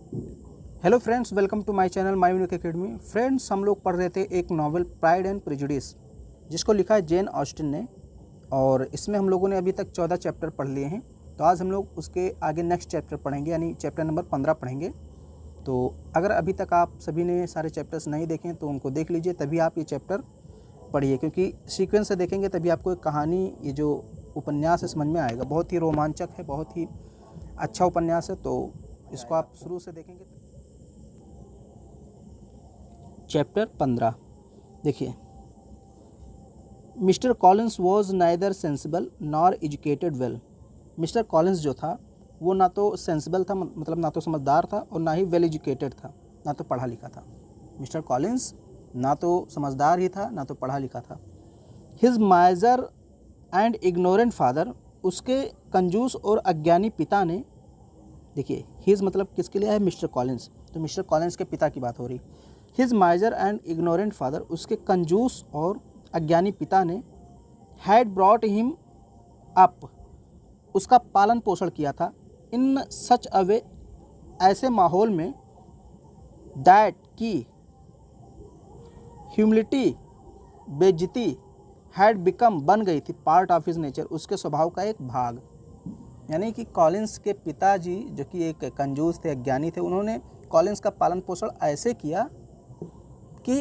Hello friends, welcome to my channel my unique academy. फ्रेंड्स, हम लोग पढ़ रहे थे एक नॉवेल प्राइड एंड प्रेजुडिस, जिसको लिखा है जेन ऑस्टिन ने, और इसमें हम लोगों ने अभी तक 14 चैप्टर पढ़ लिए हैं। तो आज हम लोग उसके आगे नेक्स्ट चैप्टर पढ़ेंगे, यानी चैप्टर नंबर 15 पढ़ेंगे। तो अगर अभी तक आप सभी ने सारे चैप्टर्स नहीं देखें तो उनको देख लीजिए, तभी आप ये चैप्टर पढ़िए, क्योंकि सीक्वेंस से देखेंगे तभी आपको एक कहानी, ये जो उपन्यास है समझ में आएगा। बहुत ही रोमांचक है, बहुत ही अच्छा उपन्यास है, तो इसको आप शुरू से देखेंगे। चैप्टर 15 देखिए। Mister Collins was neither sensible nor educated well. Mister Collins जो था वो ना तो सेंसिबल था, मतलब ना तो समझदार था, और ना ही वेल एजुकेटेड था, ना तो पढ़ा लिखा था। मिस्टर कॉलिंस ना तो समझदार ही था, ना तो पढ़ा लिखा था। हिज माइजर एंड इग्नोरेंट फादर, उसके कंजूस और अज्ञानी पिता ने, देखिए हिज मतलब किसके लिए है, मिस्टर कॉलिंस, तो मिस्टर कॉलिंस के पिता की बात हो रही। हिज माइजर एंड इग्नोरेंट फादर, उसके कंजूस और अज्ञानी पिता ने, हैड ब्रॉट हिम अप, उसका पालन पोषण किया था, इन सच अ वे, ऐसे माहौल में, दैट की ह्यूमिलिटी, बेइज्जती, हैड बिकम, बन गई थी, पार्ट ऑफ हिज नेचर, उसके स्वभाव का एक भाग। यानी कि कॉलिंस के पिताजी, जो कि एक कंजूस थे, अज्ञानी थे, उन्होंने कॉलिंस का पालन पोषण ऐसे किया कि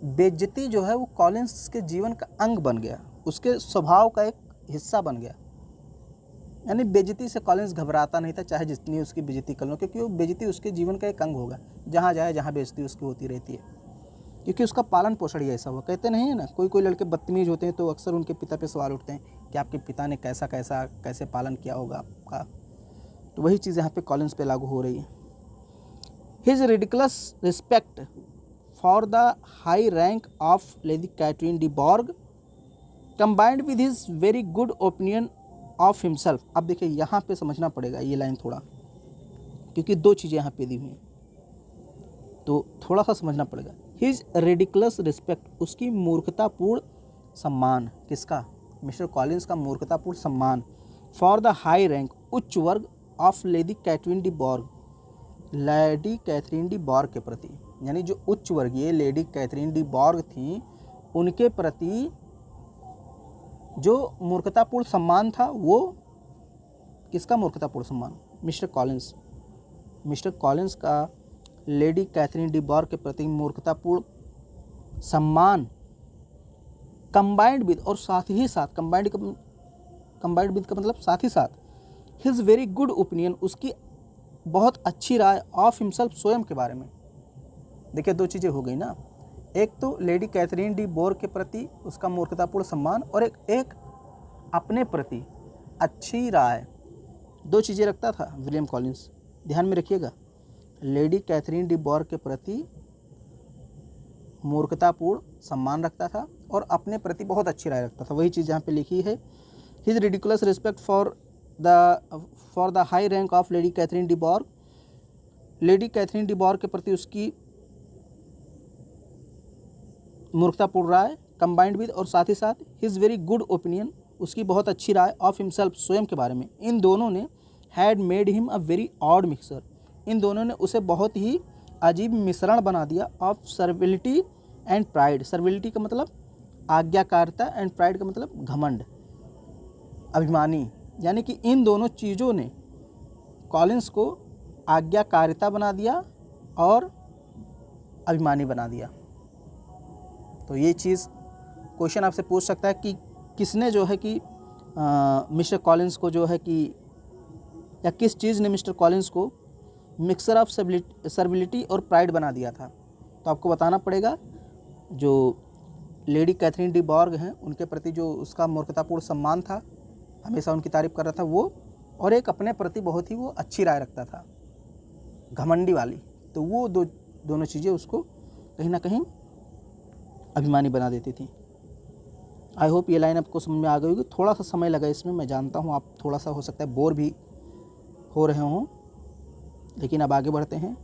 बेइज्जती जो है वो कॉलिंस के जीवन का अंग बन गया, उसके स्वभाव का एक हिस्सा बन गया। यानी बेइज्जती से कॉलिंस घबराता नहीं था, चाहे जितनी उसकी बेइज्जती कर लो, क्योंकि वो बेइज्जती उसके जीवन का एक अंग होगा। जहाँ जाए, जहाँ बेइज्जती उसकी होती रहती है, क्योंकि उसका पालन पोषण ही ऐसा हुआ। कहते नहीं है ना, कोई कोई लड़के बदतमीज होते हैं तो अक्सर उनके पिता पे सवाल उठते हैं कि आपके पिता ने कैसे पालन किया होगा आपका। तो वही चीज़ यहाँ पे कॉलिंस पे लागू हो रही है। His ridiculous respect for the high rank of Lady Catherine de Bourgh combined with his very good opinion of himself. अब देखिए यहाँ पे समझना पड़ेगा ये लाइन थोड़ा, क्योंकि दो चीज़ें यहाँ पे दी हुई हैं, तो थोड़ा सा समझना पड़ेगा। हिज रेडिकुलस रिस्पेक्ट, उसकी मूर्खतापूर्ण सम्मान, किसका, मिस्टर कॉलिंस का मूर्खतापूर्ण सम्मान, फॉर द हाई रैंक, उच्च वर्ग, of Lady Catherine de Bourgh, Lady Catherine de Bourgh के प्रति, यानी जो उच्च वर्गीय लेडी कैथरीन डी बॉर्ग थी उनके प्रति जो मूर्खतापूर्ण सम्मान था, वो किसका मूर्खतापूर्ण सम्मान, मिस्टर कॉलिंस। मिस्टर कॉलिंस का लेडी कैथरीन डी बॉर्ग के प्रति मूर्खतापूर्ण सम्मान, कंबाइंड विद, और साथ ही साथ, कंबाइंड विद का मतलब साथ ही साथ, हिज वेरी गुड ओपिनियन, उसकी बहुत अच्छी राय, ऑफ हिमसेल्फ, स्वयं के बारे में। देखिए दो चीज़ें हो गई ना, एक तो लेडी कैथरीन डी बॉर्ग के प्रति उसका मूर्खतापूर्ण सम्मान, और एक अपने प्रति अच्छी राय। दो चीज़ें रखता था विलियम कॉलिंस, ध्यान में रखिएगा। लेडी कैथरीन डी बॉर्ग के प्रति मूर्खतापूर्ण सम्मान रखता था और अपने प्रति बहुत अच्छी राय रखता था। वही चीज़ यहाँ पे लिखी है। His ridiculous respect for the high rank of Lady Catherine de Bourgh, Lady Catherine de Bourgh के प्रति उसकी मूर्खतापूर्ण राय, कंबाइंड विद, और साथ ही साथ हिज वेरी गुड ओपिनियन, उसकी बहुत अच्छी राय, ऑफ हिमसेल्फ, स्वयं के बारे में। इन दोनों ने had made him a very odd mixer, इन दोनों ने उसे बहुत ही अजीब मिश्रण बना दिया, of servility and pride. Servility का मतलब आज्ञाकारिता, एंड प्राइड का मतलब घमंड, अभिमानी। यानी कि इन दोनों चीज़ों ने कॉलिंस को आज्ञाकारिता बना दिया और अभिमानी बना दिया। तो ये चीज़ क्वेश्चन आपसे पूछ सकता है कि किसने जो है कि मिस्टर कॉलिंस को जो है कि, या किस चीज़ ने मिस्टर कॉलिंस को मिक्सर ऑफ सर्विलिटी और प्राइड बना दिया था। तो आपको बताना पड़ेगा जो लेडी कैथरीन डी बॉर्ग हैं उनके प्रति जो उसका मूर्खतापूर्ण सम्मान था, हमेशा उनकी तारीफ कर रहा था वो, और एक अपने प्रति बहुत ही वो अच्छी राय रखता था, घमंडी वाली। तो वो दोनों चीज़ें उसको कहीं ना कहीं अभिमानी बना देती थी। आई होप ये लाइन आपको समझ में आ गई होगी। थोड़ा सा समय लगा इसमें, मैं जानता हूँ आप थोड़ा सा हो सकता है बोर भी हो रहे हों, लेकिन अब आगे बढ़ते हैं।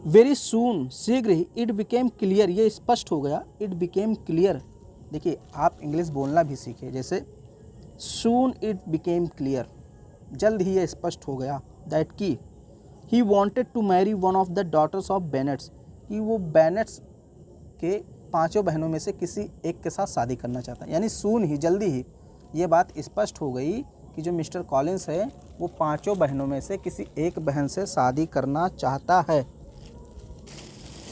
वेरी सून, शीघ्र ही, इट बिकेम क्लियर, ये स्पष्ट हो गया, इट बिकेम क्लियर। देखिए आप इंग्लिश बोलना भी सीखे, जैसे सून इट बिकेम क्लियर, जल्द ही यह स्पष्ट हो गया, दैट की he wanted to marry one of the daughters of Bennets, कि वो बेनेट्स के 5 बहनों में से किसी एक के साथ शादी करना चाहता है। यानी सून ही, जल्दी ही ये बात स्पष्ट हो गई कि जो मिस्टर कॉलिंस है वो 5 बहनों में से किसी एक बहन से शादी करना चाहता है।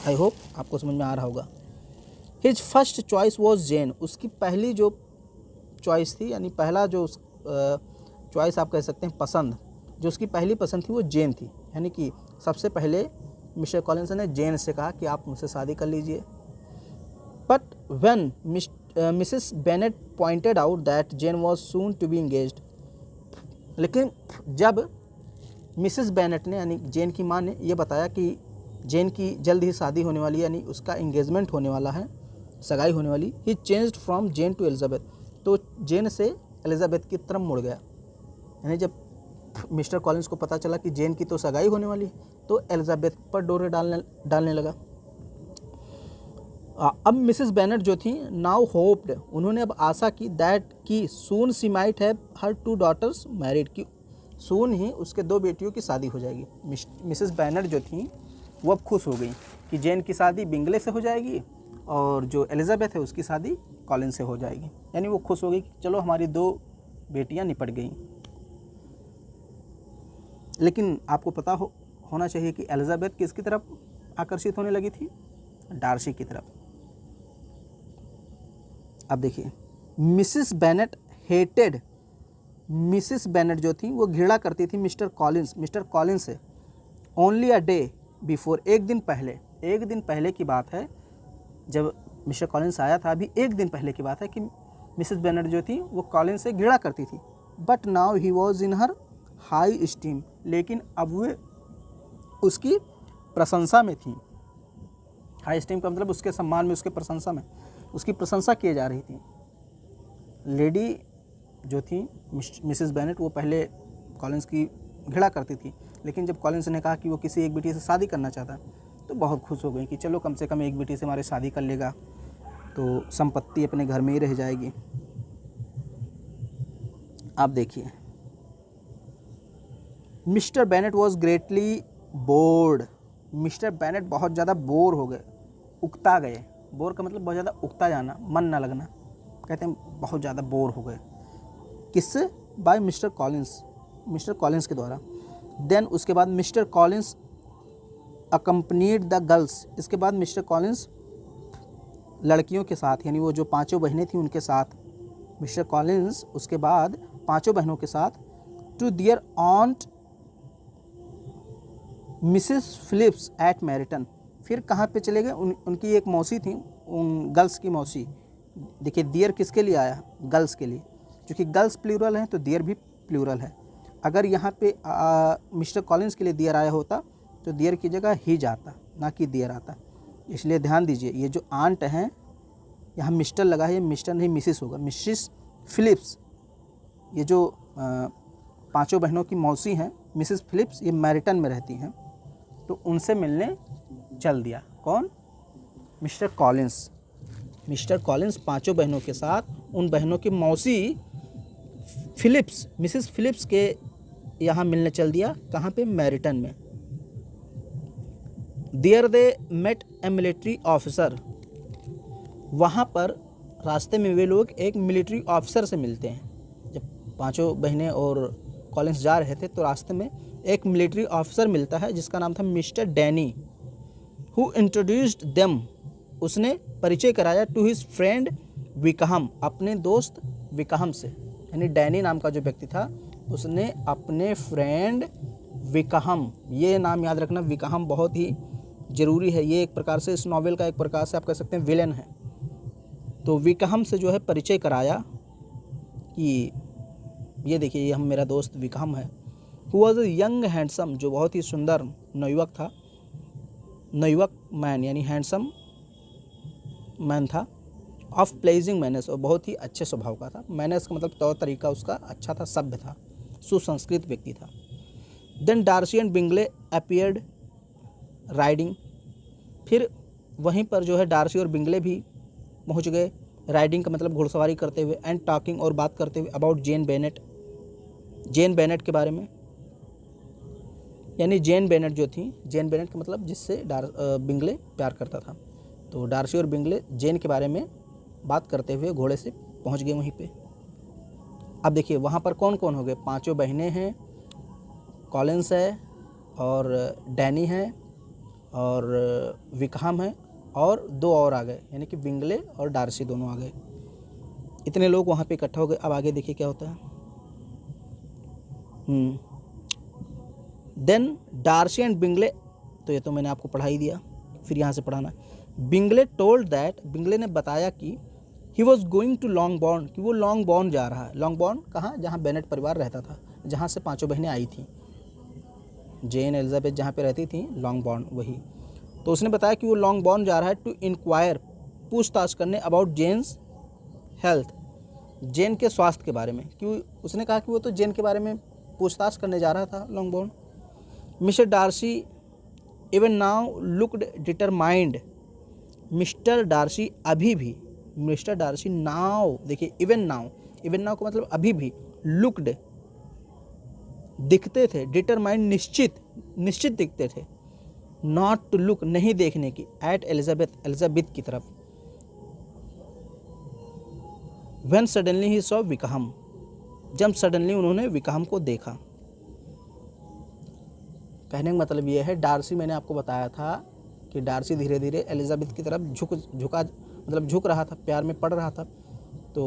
आई होप आपको समझ में आ रहा होगा। हिज फर्स्ट चॉइस वॉज जेन, उसकी पहली जो चॉइस थी, यानी पहला जो चॉइस आप कह सकते हैं पसंद, जो उसकी पहली पसंद थी वो जेन थी। यानी कि सबसे पहले मिस्टर कॉलिंस ने जेन से कहा कि आप मुझसे शादी कर लीजिए। But when Mrs Bennet pointed out that Jane was soon to be engaged, लेकिन जब मिसेस बेनेट ने यानी जेन की माँ ने यह बताया कि जेन की जल्द ही शादी होने वाली है, यानी उसका इंगेजमेंट होने वाला है, सगाई होने वाली, he changed from Jane to Elizabeth, तो जेन से एलिजाबेथ की तरफ मुड़ गया। यानी जब मिस्टर कॉलिंस को पता चला कि जेन की तो सगाई होने वाली है तो एलिजाबेथ पर डोरे डालने लगा। अब मिसेस बेनेट जो थी नाउ होप्ड, उन्होंने अब आशा की दैट कि soon she might have her 2 daughters married, की सून ही उसके 2 बेटियों की शादी हो जाएगी। मिसेस बेनेट जो थी वो अब खुश हो गई कि जेन की शादी बिंगले से हो जाएगी और जो एलिजाबेथ है उसकी शादी कॉलिन से हो जाएगी। यानी वो खुश हो गई कि चलो हमारी 2 बेटियां निपट गई। लेकिन आपको पता होना चाहिए कि एलिजाबेथ किसकी तरफ आकर्षित होने लगी थी? डार्सी की तरफ। अब देखिए, Mrs Bennett hated, Mrs Bennett जो थी वो घृणा करती थी मिस्टर कॉलिंस से। ओनली अ डे बिफोर, एक दिन पहले की बात है जब मिस्टर कॉलिंस आया था, अभी एक दिन पहले की बात है कि मिसेस बेनेट जो थी वो कॉलिंस से घृणा करती थी। But now he was in her high steam, लेकिन अब वे उसकी प्रशंसा में थी। हाई स्टीम का मतलब उसके सम्मान में, उसके प्रशंसा में, उसकी प्रशंसा किए जा रही थी। लेडी जो थी मिसेस बेनेट वो पहले कॉलिंस की घृणा करती थी, लेकिन जब कॉलिंस ने कहा कि वो किसी एक बेटी से शादी करना चाहता है तो बहुत खुश हो गई कि चलो कम से कम एक बेटी से हमारे शादी कर लेगा तो संपत्ति अपने घर में ही रह जाएगी। आप देखिए, mister Bennett was greatly board, mister Bennett बहुत ज़्यादा बोर हो गए, उकता गए। बोर का मतलब बहुत ज़्यादा उकता जाना, मन ना लगना, कहते हैं बहुत ज़्यादा बोर हो गए। किससे? बाय मिस्टर कॉलिंस के द्वारा। देन उसके बाद mister Collins accompanied the girls, इसके बाद मिस्टर कॉलिंस लड़कियों के साथ, यानी वो जो 5 बहनें थीं उनके साथ, मिस्टर कॉलिंस उसके बाद 5 बहनों के साथ to their aunt Mrs Philips at Meryton, फिर कहाँ पे चले गए? उनकी एक मौसी थी, उन गर्ल्स की मौसी। देखिए दियर किसके लिए आया? गर्ल्स के लिए, क्योंकि गर्ल्स प्लूरल हैं तो दियर भी प्लूरल है। अगर यहाँ पे मिस्टर कॉलिंस के लिए दियर आया होता तो दियर की जगह ही जाता, ना कि दियर आता। इसलिए ध्यान दीजिए, ये जो आंट हैं यहाँ मिस्टर लगा है, ये मिस्टर नहीं मिसिस होगा। मिसिस फिलिप्स, ये जो 5 बहनों की मौसी हैं मिसिस फिलिप्स, ये मैरिटन में रहती हैं, तो उनसे मिलने चल दिया। कौन? Mister Collins. मिस्टर कॉलिंस 5 बहनों के साथ उन बहनों की मौसी फिलिप्स, मिसिस फिलिप्स के यहाँ मिलने चल दिया। कहाँ पे? मैरिटन में। There they met a military officer, वहाँ पर रास्ते में वे लोग एक मिलिट्री ऑफिसर से मिलते हैं। जब 5 बहनें और कॉलिंस जा रहे थे तो रास्ते में एक मिलिट्री ऑफिसर मिलता है जिसका नाम था mister Danny, who introduced them, उसने परिचय कराया टू हिज फ्रेंड विकहम, अपने दोस्त विकहम से। यानी डैनी नाम का जो व्यक्ति था उसने अपने फ्रेंड विकहम, ये नाम याद रखना, विकहम बहुत ही ज़रूरी है। ये एक प्रकार से इस नॉवेल का एक प्रकार से आप कह सकते हैं विलेन है। तो विकहम से जो है परिचय कराया कि ये देखिए ये मेरा दोस्त विकहम है। Who was a young handsome, जो बहुत ही सुंदर नवयुवक था, नवयुवक मैन यानी हैंडसम मैन था, ऑफ प्लेजिंग मैनर्स, और बहुत ही अच्छे स्वभाव का था। मैनर्स का मतलब तौर तरीका उसका अच्छा था, सभ्य था, सुसंस्कृत व्यक्ति था। Then Darcy and Bingley appeared riding, फिर वहीं पर जो है डार्सी और बिंगले भी पहुंच गए, राइडिंग का मतलब घुड़सवारी करते हुए, एंड टॉकिंग और बात करते हुए अबाउट जेन बेनेट के बारे में। यानी जेन बेनेट जो थी, जेन बेनेट का मतलब जिससे बिंगले प्यार करता था, तो डार्सी और बिंगले जेन के बारे में बात करते हुए घोड़े से पहुंच गए वहीं पे। अब देखिए वहाँ पर कौन कौन हो गए, पांचों बहनें हैं, कॉलिंस है और डैनी है और विकहम है और दो और आ गए, यानी कि बिंगले और डार्सी दोनों आ गए। इतने लोग वहाँ पे इकट्ठा हो गए। अब आगे देखिए क्या होता है। देन डार्सी एंड बिंगले, तो ये तो मैंने आपको पढ़ा ही दिया, फिर यहाँ से पढ़ाना। बिंगले टोल्ड दैट, बिंगले ने बताया कि ही वॉज गोइंग टू लॉन्गबॉर्न, कि वो लॉन्गबॉर्न जा रहा है। लॉन्गबॉर्न कहाँ, जहाँ बेनेट परिवार रहता था, जहाँ से पांचों बहनें आई थीं, जेन एलिजाबेथ जहाँ पे रहती थी, लॉन्गबॉर्न वही। तो उसने बताया कि वो लॉन्गबॉर्न जा रहा है टू इंक्वायर, पूछताछ करने, अबाउट जेन्स हेल्थ, जेन के स्वास्थ्य के बारे में, क्यों उसने कहा कि वो तो जेन के बारे में पूछताछ करने जा रहा था Longbourn. Mr Darcy even now looked determined, Mr Darcy अभी भी, मिस्टर डार्सी नाउ, देखिए इवन नाउ, इवन नाउ का मतलब अभी भी, लुक्ड दिखते थे, डिटरमाइंड निश्चित, निश्चित दिखते थे, नॉट टू लुक नहीं देखने की, एट एलिजाबेथ, एलिजाबेथ की तरफ। When suddenly he saw Wickham, जब सडनली उन्होंने विकहम को देखा। कहने का मतलब ये है, डार्सी मैंने आपको बताया था कि डार्सी धीरे धीरे एलिजाबेथ की तरफ झुक रहा था, प्यार में पड़ रहा था। तो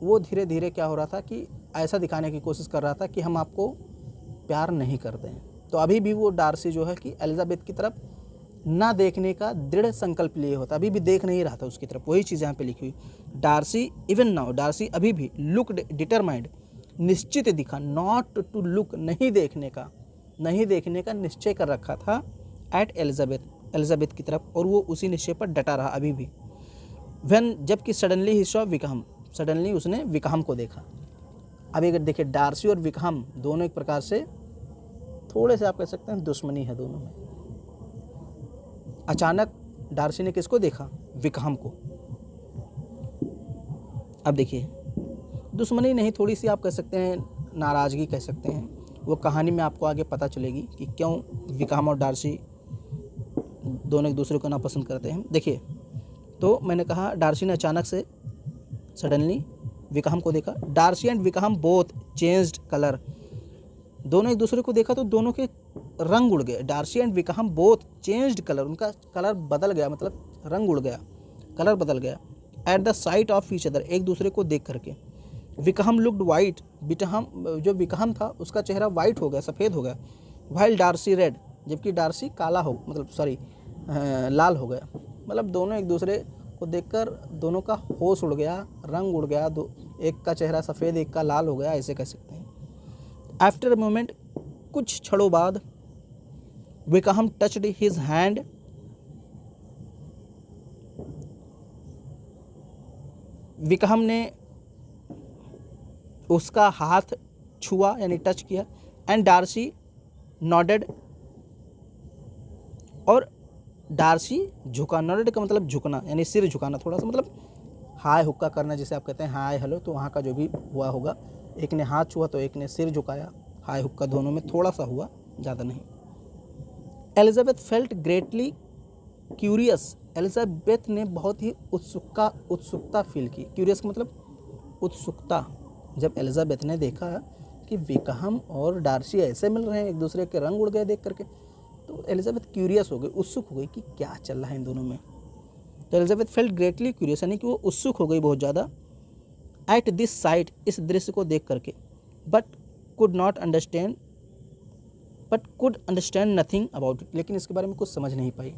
वो धीरे धीरे क्या हो रहा था कि ऐसा दिखाने की कोशिश कर रहा था कि हम आपको प्यार नहीं करते हैं। तो अभी भी वो डार्सी जो है कि एलिजाबेथ की तरफ ना देखने का दृढ़ संकल्प लिए होता, अभी भी देख नहीं रहा था उसकी तरफ। वही चीज़ यहाँ पे लिखी हुई, डार्सी इवन नाउ, डार्सी अभी भी, लुक्ड डिटरमाइंड निश्चित दिखा, नॉट टू लुक नहीं देखने का, नहीं देखने का निश्चय कर रखा था, एट एलिजाबेथ, एलिजाबेथ की तरफ, और वो उसी निश्चय पर डटा रहा अभी भी। व्हेन, जबकि suddenly he saw Wickham, suddenly उसने विकहम को देखा। अभी अगर देखिए डार्सी और विकहम दोनों एक प्रकार से थोड़े से आप कह सकते हैं दुश्मनी है दोनों में। अचानक डार्सी ने किसको देखा, विकहम को। अब देखिए दुश्मनी नहीं, थोड़ी सी आप कह सकते हैं नाराज़गी कह सकते हैं, वो कहानी में आपको आगे पता चलेगी कि क्यों विकहम और डार्सी दोनों एक दूसरे को नापसंद करते हैं। देखिए तो मैंने कहा डार्सी ने अचानक से सडनली विकहम को देखा। Darcy and Wickham both changed colour, दोनों एक दूसरे को देखा तो दोनों के रंग उड़ गए। Darcy and Wickham both changed colour, उनका कलर बदल गया, मतलब रंग उड़ गया, कलर बदल गया। At the sight of each other, एक दूसरे को देख करके। विकहम लुक्ड वाइट, जो विकहम था उसका चेहरा वाइट हो गया, सफ़ेद हो गया। वाइल डार्सी रेड, जबकि डार्सी काला हो, मतलब सॉरी लाल हो गया। मतलब दोनों एक दूसरे को देखकर दोनों का होश उड़ गया, रंग उड़ गया, एक का चेहरा सफ़ेद एक का लाल हो गया, ऐसे कह सकते हैं। आफ्टर अ मोमेंट, कुछ क्षणों बाद, Wickham touched his hand, Wickham ने उसका हाथ छुआ यानी टच किया। एंड डार्सी नॉडेड, और डार्सी झुका। नॉडेड का मतलब झुकना यानी सिर झुकाना, थोड़ा सा मतलब हाय हुक्का करना, जैसे आप कहते हैं हाय हेलो, तो वहाँ का जो भी हुआ होगा, एक ने हाथ छुआ तो एक ने सिर झुकाया, हाय हुक्का दोनों में थोड़ा सा हुआ, ज़्यादा नहीं। Elizabeth felt greatly curious, Elizabeth ने बहुत ही उत्सुकता फील की। क्यूरियस का मतलब उत्सुकता। जब एलिजाबेथ ने देखा कि विकहम और डार्सी ऐसे मिल रहे हैं, एक दूसरे के रंग उड़ गए देख करके, तो एलिजाबेथ क्यूरियस हो गई, उत्सुक हो गई कि क्या चल रहा है इन दोनों में। तो एलिजाबेथ फेल्ट ग्रेटली क्यूरियस, यानी कि वो उत्सुक हो गई बहुत ज़्यादा। एट दिस साइट, इस दृश्य को देख करके। But could understand nothing about it, लेकिन इसके बारे में कुछ समझ नहीं पाई।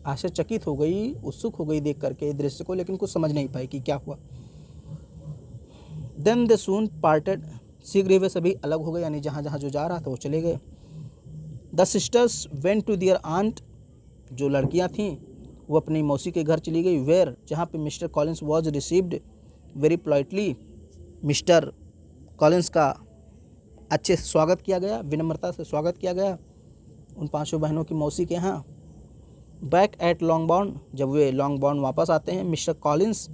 आश्चर्यचकित हो गई, उत्सुक हो गई देख करके दृश्य को, लेकिन कुछ समझ नहीं पाई कि क्या हुआ। देन दे सून पार्टेड, शीघ्र ही वे सभी अलग हो गए, यानी जहाँ जहाँ जो जा रहा था वो चले गए। The sisters went to their aunt, जो लड़कियाँ थीं वो अपनी मौसी के घर चली गई। वेयर, जहाँ पे mister Collins was received very politely, mister Collins का अच्छे से स्वागत किया गया, विनम्रता से स्वागत किया गया उन पांचों बहनों की मौसी के यहाँ। बैक एट लॉन्गबॉर्न, जब वे लॉन्गबॉर्न वापस आते हैं, mister Collins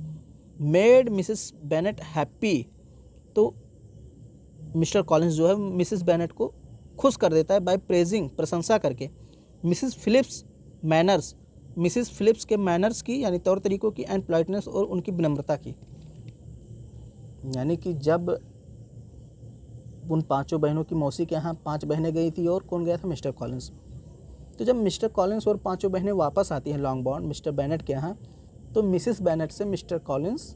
made Mrs Bennett happy, तो मिस्टर कॉलिंस जो है मिसेस बेनेट को खुश कर देता है बाय प्रेजिंग, प्रशंसा करके Mrs Philips manners, Mrs Philips के मैनर्स की यानी तौर तरीकों की, एंड पोलाइटनेस और उनकी विनम्रता की। यानी कि जब उन पांचों बहनों की मौसी के यहाँ 5 बहनें गई थी और कौन गया था, मिस्टर कॉलिंस। तो जब मिस्टर कॉलिंस और पांचों बहनें वापस आती हैं लॉन्गबॉर्न मिस्टर बेनेट के यहाँ, तो मिसिस बेनेट से मिस्टर कॉलिंस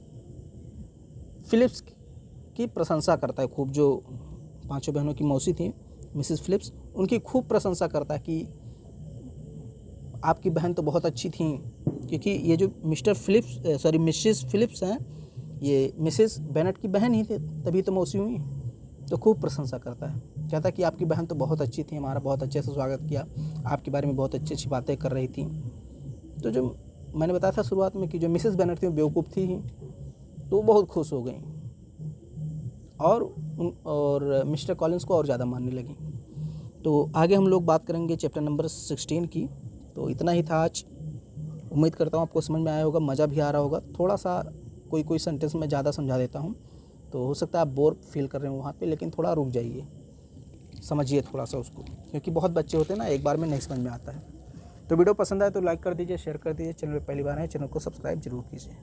फिलिप्स की प्रशंसा करता है खूब। जो पांचों बहनों की मौसी थी मिसिस फिलिप्स, उनकी खूब प्रशंसा करता है कि आपकी बहन तो बहुत अच्छी थी, क्योंकि ये जो मिसिस फिलिप्स हैं ये मिसिस बेनेट की बहन ही थे, तभी तो मौसी हुई। तो खूब प्रशंसा करता है, कहता है कि आपकी बहन तो बहुत अच्छी थी, हमारा बहुत अच्छे से स्वागत किया, आपके बारे में बहुत अच्छी अच्छी बातें कर रही थी। तो जो मैंने बताया था शुरुआत में कि जो मिसिस बेनेट थी वो बेवकूफ़ थी ही, तो वो बहुत खुश हो गई और मिस्टर कॉलिंस को और ज़्यादा मानने लगी। तो आगे हम लोग बात करेंगे चैप्टर नंबर 16 की। तो इतना ही था आज। उम्मीद करता हूँ आपको समझ में आया होगा, मज़ा भी आ रहा होगा। थोड़ा सा कोई सेंटेंस में ज़्यादा समझा देता हूँ, तो हो सकता है आप बोर फील कर रहे हो वहाँ पे, लेकिन थोड़ा रुक जाइए, समझिए थोड़ा सा उसको, क्योंकि बहुत बच्चे होते हैं ना, एक बार में नहीं समझ में आता है। तो वीडियो पसंद आए तो लाइक कर दीजिए, शेयर कर दीजिए। चैनल पर पहली बार है, चैनल को सब्सक्राइब जरूर कीजिए।